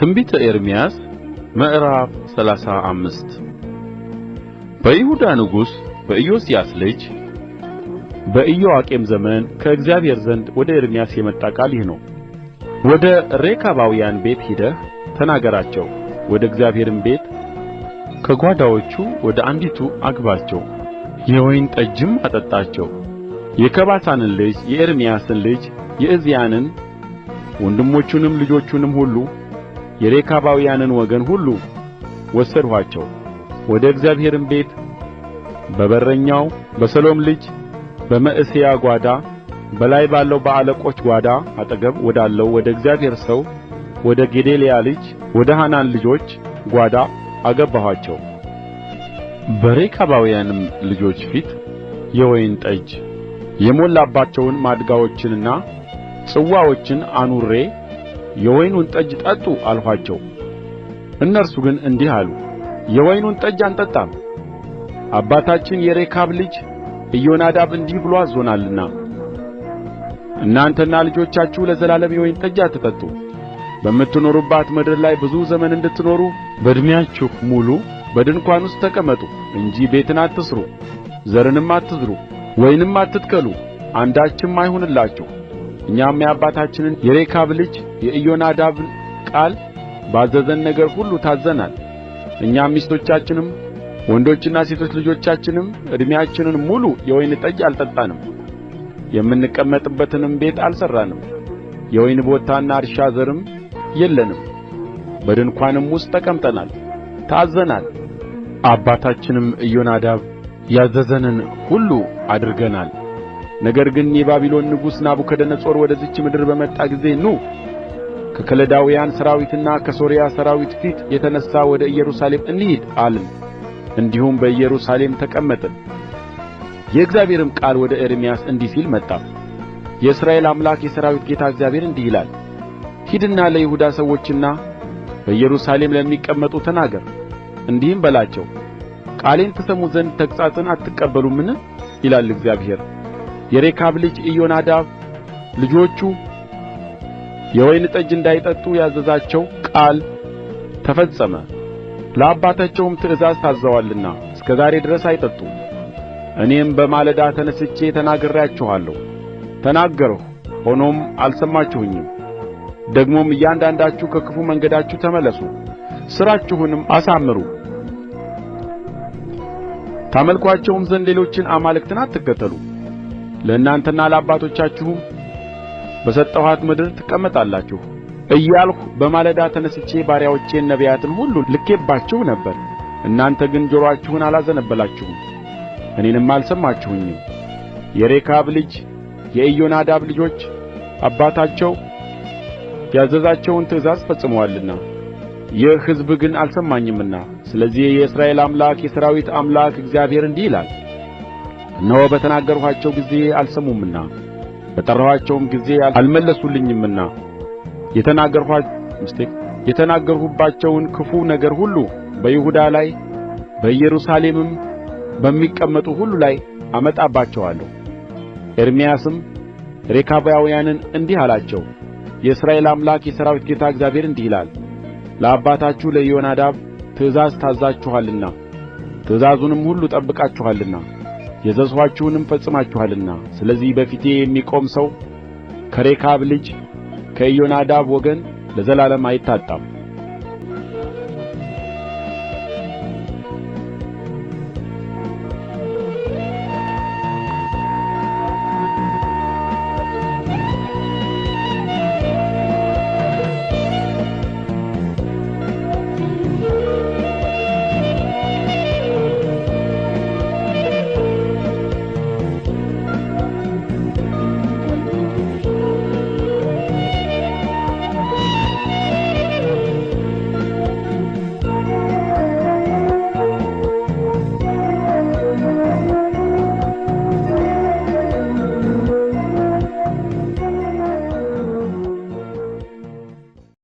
ትንቢተ ኤርምያስ ምዕራፍ 35 በይሁዳ ንጉሥ በኢዮስያስ ልጅ በኢዮአቄም ዘመን ከእግዚአብሔር ዘንድ ወደ ኤርምያስ የመጣ ቃል ይህ ነው። ወደ ሬካባውያን ቤት ሄደህ ተናገራቸው፣ ወደ እግዚአብሔርም ቤት ከጓዳዎቹ ወደ አንዲቱ አግባቸው፣ የወይን ጠጅም አጠጣቸው። የከባሳንን ልጅ የኤርምያስን ልጅ የዕዝያንን ወንድሞቹንም ልጆቹንም ሁሉ የሬካባውያንን ወገን ሁሉ ወሰድኋቸው። ወደ እግዚአብሔርም ቤት በበረኛው በሰሎም ልጅ በመዕሤያ ጓዳ በላይ ባለው በአለቆች ጓዳ አጠገብ ወዳለው ወደ እግዚአብሔር ሰው ወደ ጌዴልያ ልጅ ወደ ሐናን ልጆች ጓዳ አገባኋቸው። በሬካባውያንም ልጆች ፊት የወይን ጠጅ የሞላባቸውን ማድጋዎችንና ጽዋዎችን አኑሬ የወይኑን ጠጅ ጠጡ አልኋቸው። እነርሱ ግን እንዲህ አሉ፣ የወይኑን ጠጅ አንጠጣም፣ አባታችን የሬካብ ልጅ ኢዮናዳብ እንዲህ ብሎ አዝዞናልና እናንተና ልጆቻችሁ ለዘላለም የወይን ጠጅ አትጠጡ፣ በምትኖሩባት ምድር ላይ ብዙ ዘመን እንድትኖሩ በዕድሜያችሁ ሙሉ በድንኳን ውስጥ ተቀመጡ እንጂ ቤትን አትሥሩ፣ ዘርንም አትዝሩ፣ ወይንም አትትከሉ፣ አንዳችም አይሁንላችሁ። እኛም የአባታችንን የሬካብ ልጅ የኢዮናዳብን ቃል ባዘዘን ነገር ሁሉ ታዝዘናል። እኛም ሚስቶቻችንም ወንዶችና ሴቶች ልጆቻችንም ዕድሜያችንን ሙሉ የወይን ጠጅ አልጠጣንም፣ የምንቀመጥበትንም ቤት አልሠራንም፣ የወይን ቦታና እርሻ ዘርም የለንም። በድንኳንም ውስጥ ተቀምጠናል፣ ታዝዘናል። አባታችንም ኢዮናዳብ ያዘዘንን ሁሉ አድርገናል። ነገር ግን የባቢሎን ንጉሥ ናቡከደነፆር ወደዚች ምድር በመጣ ጊዜ ኑ ከከለዳውያን ሠራዊትና ከሶርያ ሠራዊት ፊት የተነሣ ወደ ኢየሩሳሌም እንሂድ አልን። እንዲሁም በኢየሩሳሌም ተቀመጥን። የእግዚአብሔርም ቃል ወደ ኤርምያስ እንዲህ ሲል መጣ። የእስራኤል አምላክ የሠራዊት ጌታ እግዚአብሔር እንዲህ ይላል፣ ሂድና ለይሁዳ ሰዎችና በኢየሩሳሌም ለሚቀመጡ ተናገር፣ እንዲህም በላቸው፣ ቃሌን ትሰሙ ዘንድ ተግሣጽን አትቀበሉምን? ይላል እግዚአብሔር። የሬካብ ልጅ ኢዮናዳብ ልጆቹ የወይን ጠጅ እንዳይጠጡ ያዘዛቸው ቃል ተፈጸመ። ለአባታቸውም ትእዛዝ ታዝዘዋልና እስከ ዛሬ ድረስ አይጠጡም። እኔም በማለዳ ተነሥቼ ተናግሬአችኋለሁ፣ ተናገርሁ፣ ሆኖም አልሰማችሁኝም። ደግሞም እያንዳንዳችሁ ከክፉ መንገዳችሁ ተመለሱ፣ ሥራችሁንም አሳምሩ፣ ታመልኩአቸውም ዘንድ ሌሎችን አማልክትን አትከተሉ። ለእናንተና ለአባቶቻችሁም በሰጠኋት ምድር ትቀመጣላችሁ እያልሁ በማለዳ ተነሥቼ ባሪያዎቼን ነቢያትን ሁሉ ልኬባችሁ ነበር። እናንተ ግን ጆሮአችሁን አላዘነበላችሁም፣ እኔንም አልሰማችሁኝም። የሬካብ ልጅ የኢዮናዳብ ልጆች አባታቸው ያዘዛቸውን ትእዛዝ ፈጽመዋልና ይህ ሕዝብ ግን አልሰማኝምና፣ ስለዚህ የእስራኤል አምላክ የሠራዊት አምላክ እግዚአብሔር እንዲህ ይላል፣ እነሆ በተናገርኋቸው ጊዜ አልሰሙምና በጠራኋቸውም ጊዜ አልመለሱልኝምና የተናገርሁባቸውን ክፉ ነገር ሁሉ በይሁዳ ላይ በኢየሩሳሌምም በሚቀመጡ ሁሉ ላይ አመጣባቸዋለሁ። ኤርምያስም ሬካባውያንን እንዲህ አላቸው፣ የእስራኤል አምላክ የሠራዊት ጌታ እግዚአብሔር እንዲህ ይላል፣ ለአባታችሁ ለኢዮናዳብ ትእዛዝ ታዝዛችኋልና ትእዛዙንም ሁሉ ጠብቃችኋልና ያዘዝኋችሁንም ፈጽማችኋልና፣ ስለዚህ በፊቴ የሚቆም ሰው ከሬካብ ልጅ ከኢዮናዳብ ወገን ለዘላለም አይታጣም።